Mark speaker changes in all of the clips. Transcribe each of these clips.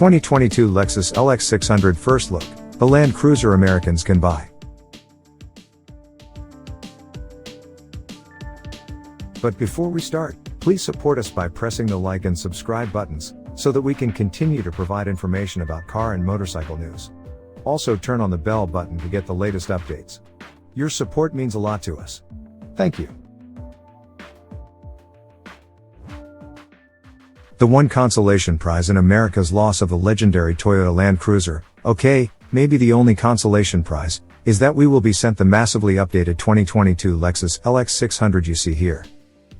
Speaker 1: 2022 Lexus LX600 First Look, the Land Cruiser Americans can buy. But before we start, please support us by pressing the like and subscribe buttons, so that we can continue to provide information about car and motorcycle news. Also turn on the bell button to get the latest updates. Your support means a lot to us. Thank you. The one consolation prize in America's loss of the legendary Toyota Land Cruiser, okay, maybe the only consolation prize, is that we will be sent the massively updated 2022 Lexus LX600 you see here.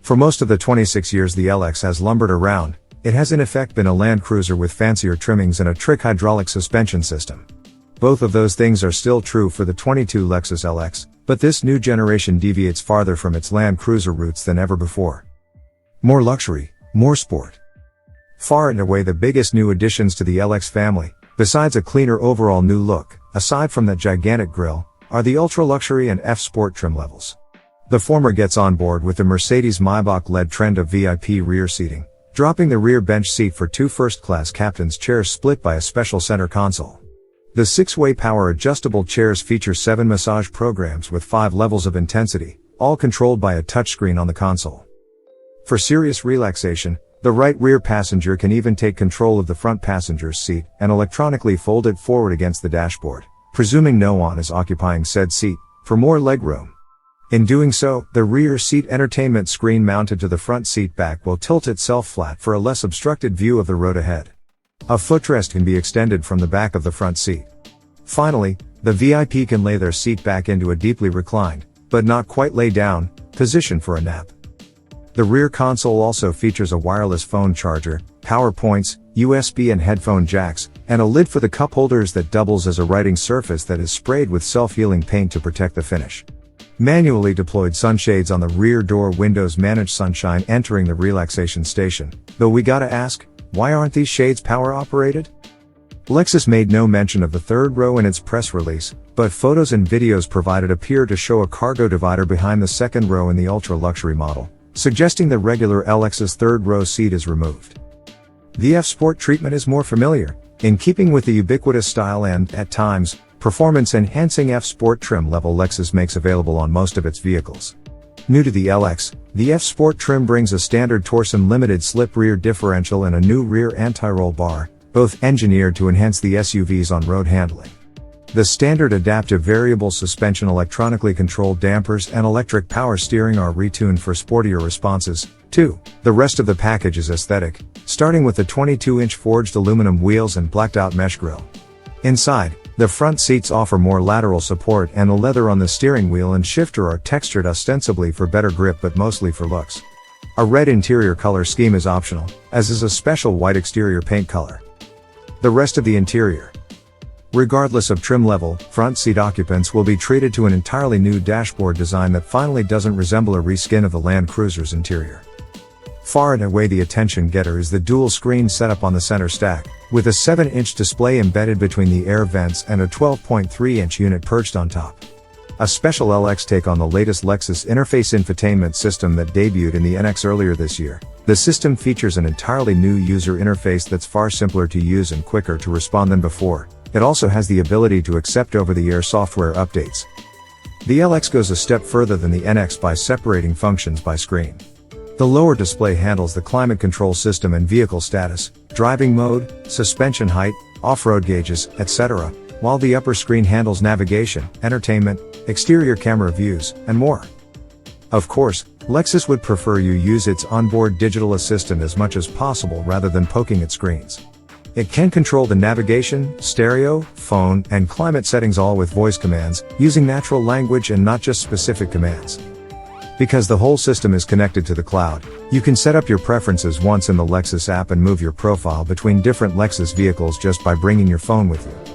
Speaker 1: For most of the 26 years the LX has lumbered around, it has in effect been a Land Cruiser with fancier trimmings and a trick hydraulic suspension system. Both of those things are still true for the 22 Lexus LX, but this new generation deviates farther from its Land Cruiser roots than ever before. More luxury, more sport. Far and away the biggest new additions to the LX family, besides a cleaner overall new look, aside from that gigantic grille, are the ultra-luxury and F-Sport trim levels. The former gets on board with the Mercedes-Maybach-led trend of VIP rear seating, dropping the rear bench seat for two first-class captain's chairs split by a special center console. The 6-way power-adjustable chairs feature 7 massage programs with 5 levels of intensity, all controlled by a touchscreen on the console. For serious relaxation, the right rear passenger can even take control of the front passenger's seat and electronically fold it forward against the dashboard, presuming no one is occupying said seat, for more legroom. In doing so, the rear seat entertainment screen mounted to the front seat back will tilt itself flat for a less obstructed view of the road ahead. A footrest can be extended from the back of the front seat. Finally, the VIP can lay their seat back into a deeply reclined, but not quite lay down, position for a nap. The rear console also features a wireless phone charger, power points, USB and headphone jacks, and a lid for the cup holders that doubles as a writing surface that is sprayed with self-healing paint to protect the finish. Manually deployed sunshades on the rear door windows manage sunshine entering the relaxation station, though we gotta ask, why aren't these shades power operated? Lexus made no mention of the third row in its press release, but photos and videos provided appear to show a cargo divider behind the second row in the ultra-luxury model, suggesting the regular LX's third row seat is removed. The F-Sport treatment is more familiar, in keeping with the ubiquitous style and, at times, performance-enhancing F-Sport trim level Lexus makes available on most of its vehicles. New to the LX, the F-Sport trim brings a standard Torsen limited slip rear differential and a new rear anti-roll bar, both engineered to enhance the SUV's on-road handling. The standard adaptive variable suspension electronically controlled dampers and electric power steering are retuned for sportier responses, too. The rest of the package is aesthetic, starting with the 22-inch forged aluminum wheels and blacked-out mesh grille. Inside, the front seats offer more lateral support and the leather on the steering wheel and shifter are textured ostensibly for better grip but mostly for looks. A red interior color scheme is optional, as is a special white exterior paint color. The rest of the interior. Regardless of trim level, front seat occupants will be treated to an entirely new dashboard design that finally doesn't resemble a reskin of the Land Cruiser's interior. Far and away the attention getter is the dual screen setup on the center stack, with a 7-inch display embedded between the air vents and a 12.3-inch unit perched on top. A special LX take on the latest Lexus interface infotainment system that debuted in the NX earlier this year. The system features an entirely new user interface that's far simpler to use and quicker to respond than before. It also has the ability to accept over-the-air software updates. The LX goes a step further than the NX by separating functions by screen. The lower display handles the climate control system and vehicle status, driving mode, suspension height, off-road gauges, etc., while the upper screen handles navigation, entertainment, exterior camera views, and more. Of course, Lexus would prefer you use its onboard digital assistant as much as possible rather than poking at screens. It can control the navigation, stereo, phone, and climate settings all with voice commands, using natural language and not just specific commands. Because the whole system is connected to the cloud, you can set up your preferences once in the Lexus app and move your profile between different Lexus vehicles just by bringing your phone with you.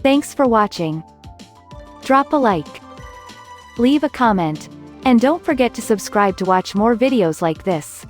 Speaker 2: Thanks for watching. Drop a like. Leave a comment. And don't forget to subscribe to watch more videos like this.